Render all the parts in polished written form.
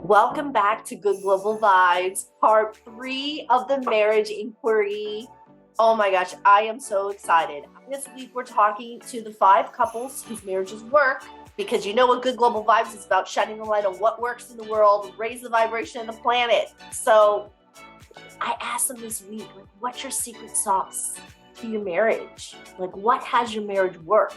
Welcome back to Good Global Vibes, part 3 of the marriage inquiry. Oh my gosh, I am so excited. This week we're talking to the 5 couples whose marriages work, because you know what Good Global Vibes is about, shining the light on what works in the world, raise the vibration of the planet. So I asked them this week, like, what's your secret sauce to your marriage? Like, what has your marriage work?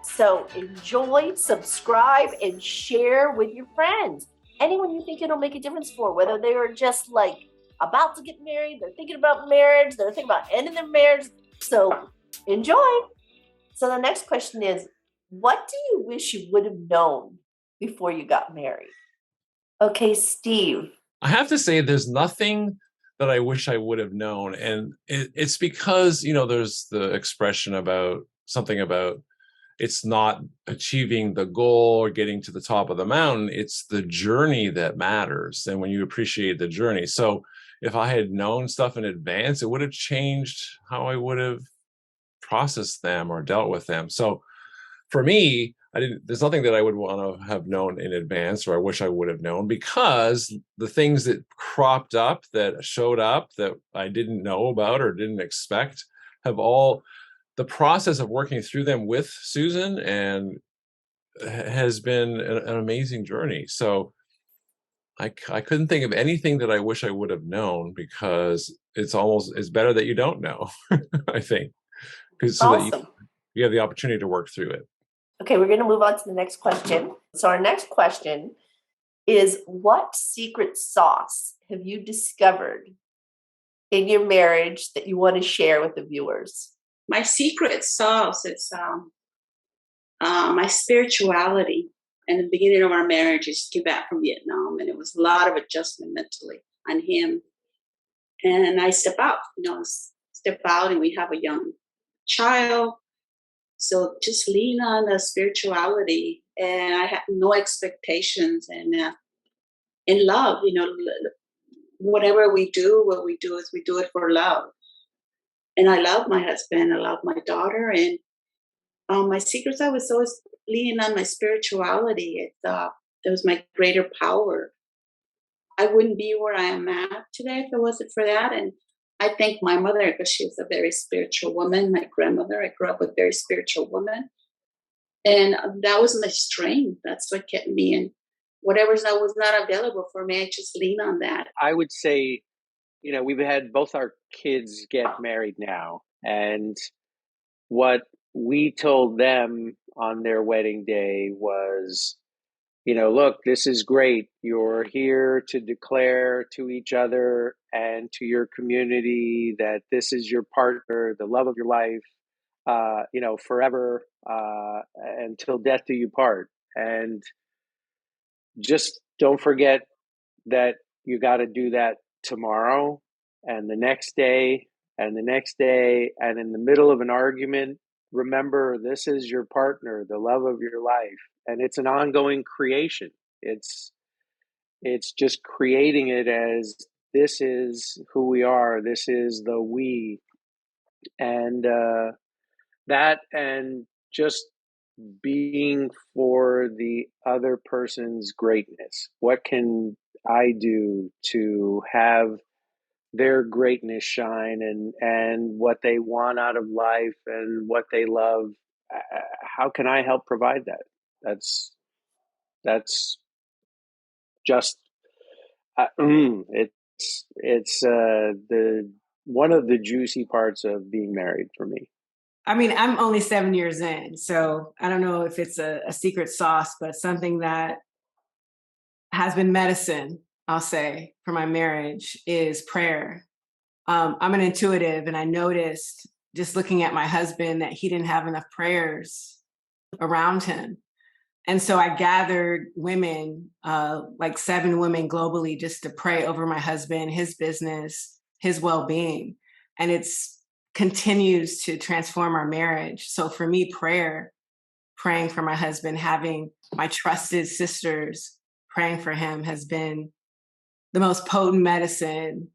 So enjoy, subscribe, and share with your friends. Anyone you think it'll make a difference for, whether they are just like about to get married, they're thinking about marriage, they're thinking about ending their marriage. So enjoy. So the next question is, what do you wish you would have known before you got married? Okay, Steve. I have to say there's nothing that I wish I would have known. And it's because, there's the expression about something about it's not achieving the goal or getting to the top of the mountain. It's the journey that matters. And when you appreciate the journey. So if I had known stuff in advance, it would have changed how I would have processed them or dealt with them. So for me, there's nothing that I would want to have known in advance, or I wish I would have known, because the things that cropped up, that showed up, that I didn't know about or didn't expect, have all, the process of working through them with Susan and has been an amazing journey. So I couldn't think of anything that I wish I would have known, because it's better that you don't know. I think, because so that Awesome. you have the opportunity to work through it. Okay, we're going to move on to the next question. So our next question is, what secret sauce have you discovered in your marriage that you want to share with the viewers? My secret sauce is my spirituality. In the beginning of our marriage, I just came back from Vietnam, and it was a lot of adjustment mentally on him. And I step out, and we have a young child. So just lean on the spirituality, and I have no expectations. And in love, whatever we do, what we do is we do it for love. And I love my husband, I love my daughter, and my secrets, I was always leaning on my spirituality. It was my greater power. I wouldn't be where I am at today if it wasn't for that. And I thank my mother, because she was a very spiritual woman. My grandmother, I grew up with very spiritual women. And that was my strength. That's what kept me in. Whatever was not available for me, I just lean on that. I would say, we've had both our kids get married now. And what we told them on their wedding day was, look, this is great. You're here to declare to each other and to your community that this is your partner, the love of your life, forever, until death do you part. And just don't forget that you got to do that tomorrow and the next day and the next day. And in the middle of an argument, remember, this is your partner, the love of your life. And it's an ongoing creation. It's just creating it as, this is who we are. This is the we. And that, and just being for the other person's greatness. What can I do to have their greatness shine, and what they want out of life and what they love? How can I help provide that? That's just it's the one of the juicy parts of being married for me. I mean, I'm only 7 years in, so I don't know if it's a secret sauce, but something that has been medicine, I'll say, for my marriage is prayer. I'm an intuitive, and I noticed just looking at my husband that he didn't have enough prayers around him. And so I gathered women, like 7 women globally, just to pray over my husband, his business, his well-being. And it's continues to transform our marriage. So for me, praying for my husband, having my trusted sisters praying for him has been the most potent medicine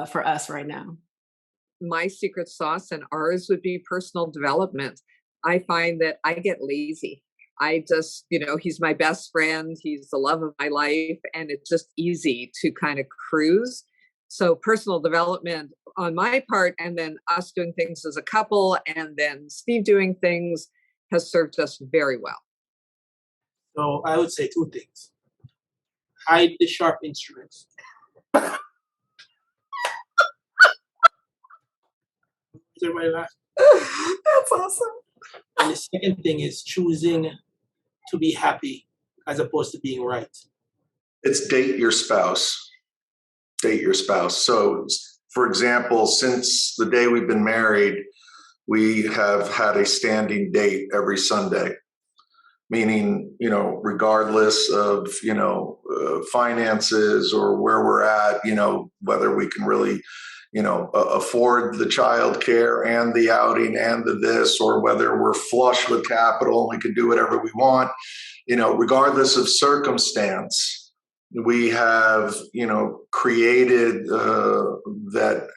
for us right now. My secret sauce and ours would be personal development. I find that I get lazy. I just, he's my best friend. He's the love of my life. And it's just easy to kind of cruise. So personal development on my part, and then us doing things as a couple, and then Steve doing things has served us very well. So I would say two things. Hide the sharp instruments. Is everybody laughing? That's awesome. And the second thing is choosing to be happy as opposed to being right. It's date your spouse. Date your spouse. So, for example, since the day we've been married, we have had a standing date every Sunday. Meaning, regardless of, finances or where we're at, whether we can really, afford the child care and the outing and the this, or whether we're flush with capital, we can do whatever we want, regardless of circumstance, we have, created that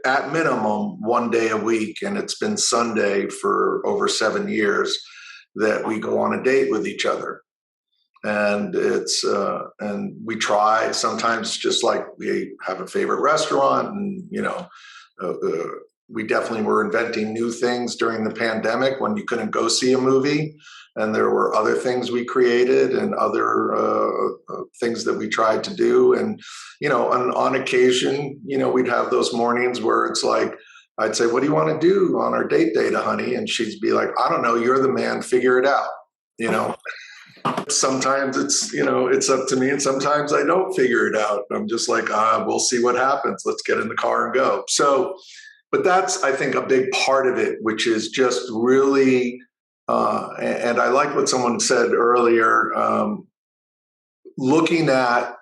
at minimum 1 day a week, and it's been Sunday for over 7 years, that we go on a date with each other. And it's and we try sometimes, just like we have a favorite restaurant, and we definitely were inventing new things during the pandemic when you couldn't go see a movie, and there were other things we created and other things that we tried to do. And on occasion, we'd have those mornings where it's like, I'd say, what do you want to do on our date, honey? And she'd be like, I don't know, you're the man, figure it out. Sometimes it's, it's up to me, and sometimes I don't figure it out. I'm just like, we'll see what happens. Let's get in the car and go. So, but that's, I think, a big part of it, which is just really, and I like what someone said earlier, looking at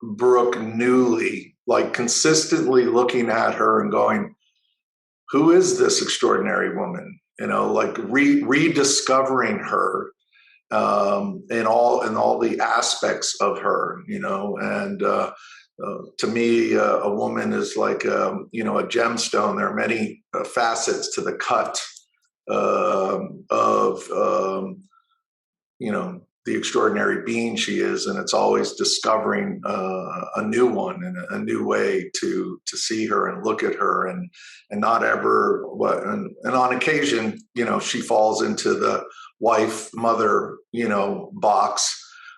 Brooke newly, like consistently looking at her and going, who is this extraordinary woman? Like rediscovering her in all the aspects of her, and to me, a woman is like a gemstone. There are many facets to the cut of the extraordinary being she is, and it's always discovering a new one and a new way to see her and look at her, and not ever and on occasion, she falls into the wife mother box,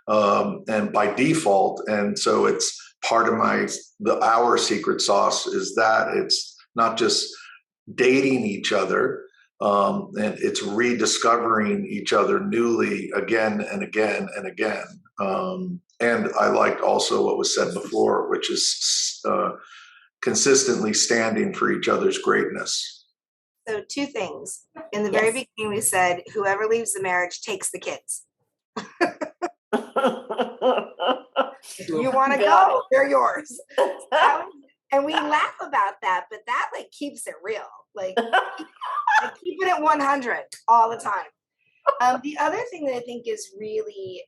and by default. And so it's part of our secret sauce is that it's not just dating each other, and it's rediscovering each other newly again and again and again. And I liked also what was said before, which is consistently standing for each other's greatness. So two things. In the very beginning, we said whoever leaves the marriage takes the kids. If you want to go, they're yours. And we laugh about that, but that like keeps it real. Like keeping it 100 all the time. The other thing that I think is really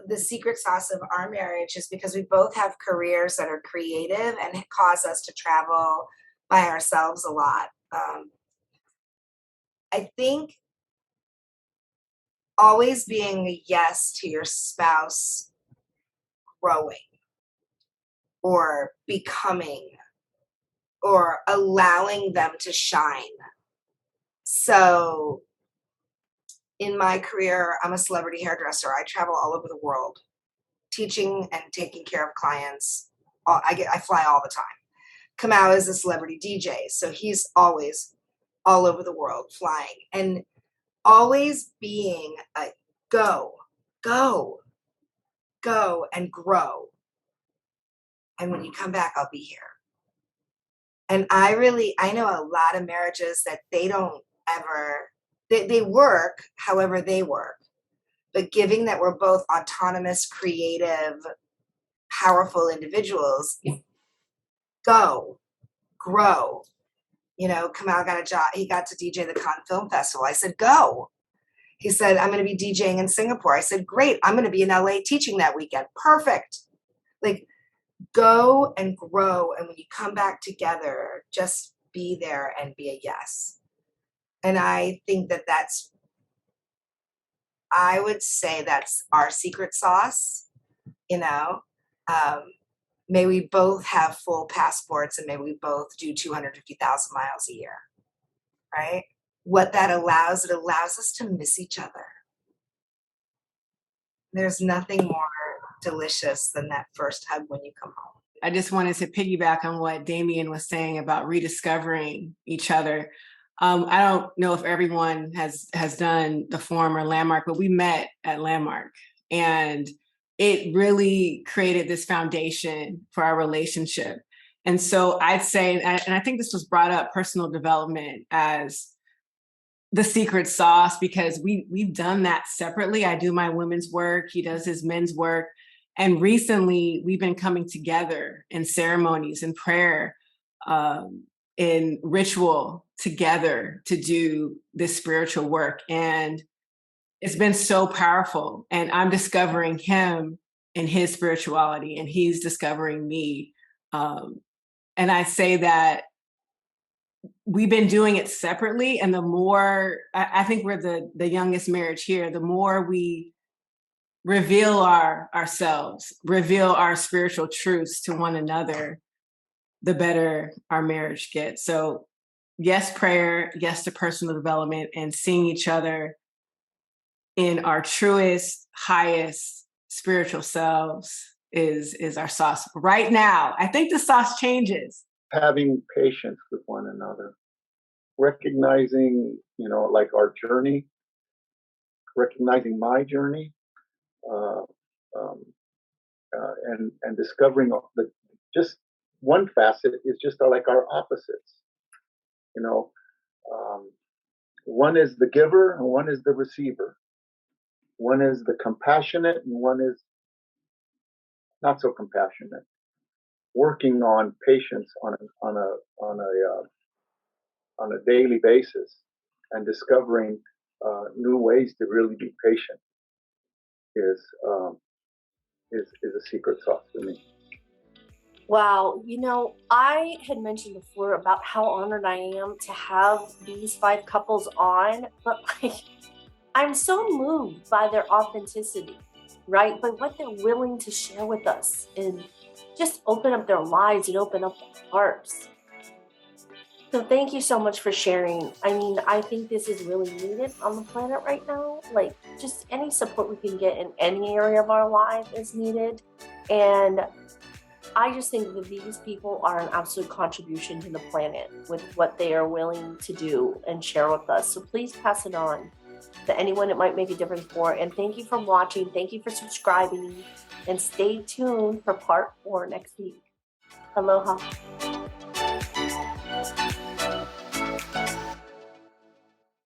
the secret sauce of our marriage is because we both have careers that are creative and cause us to travel by ourselves a lot. I think always being a yes to your spouse growing or becoming or allowing them to shine. So in my career, I'm a celebrity hairdresser. I travel all over the world teaching and taking care of clients. I fly all the time. Kamau is a celebrity DJ, so he's always all over the world flying, and always being a go and grow. And when you come back, I'll be here. And I know a lot of marriages that they don't ever, they work however they work, but given that we're both autonomous, creative, powerful individuals, go, grow. Kamal got a job. He got to DJ the Cannes Film Festival. I said, go. He said, I'm going to be DJing in Singapore. I said, great. I'm going to be in LA teaching that weekend. Perfect. Like, go and grow. And when you come back together, just be there and be a yes. And I think that that's I would say that's our secret sauce, you know. May we both have full passports and may we both do 250,000 miles a year, right? What that allows, it allows us to miss each other. There's nothing more delicious than that first hug when you come home. I just wanted to piggyback on what Damien was saying about rediscovering each other. I don't know if everyone has done the forum or Landmark, but we met at Landmark, and it really created this foundation for our relationship. And so I'd say, and I think this was brought up, personal development as the secret sauce, because we've done that separately. I do my women's work, he does his men's work. And recently we've been coming together in ceremonies and prayer, in ritual together to do this spiritual work. And it's been so powerful. And I'm discovering him in his spirituality and he's discovering me. And I say that we've been doing it separately. And the more, I think we're the youngest marriage here, the more we reveal ourselves, reveal our spiritual truths to one another, the better our marriage gets. So yes, prayer, yes to personal development, and seeing each other in our truest, highest spiritual selves is our sauce right now. I think the sauce changes. Having patience with one another, recognizing, like our journey, recognizing my journey, and discovering just one facet is just like our opposites. One is the giver and one is the receiver. One is the compassionate and one is not so compassionate. Working on patience on a daily basis and discovering new ways to really be patient is a secret sauce for me. Wow, I had mentioned before about how honored I am to have these 5 couples on, but I'm so moved by their authenticity, right? By what they're willing to share with us and just open up their lives and open up their hearts. So thank you so much for sharing. I mean, I think this is really needed on the planet right now. Like, just any support we can get in any area of our life is needed. And I just think that these people are an absolute contribution to the planet with what they are willing to do and share with us. So please pass it on to anyone it might make a difference for. And thank you for watching. Thank you for subscribing. And stay tuned for part 4 next week. Aloha.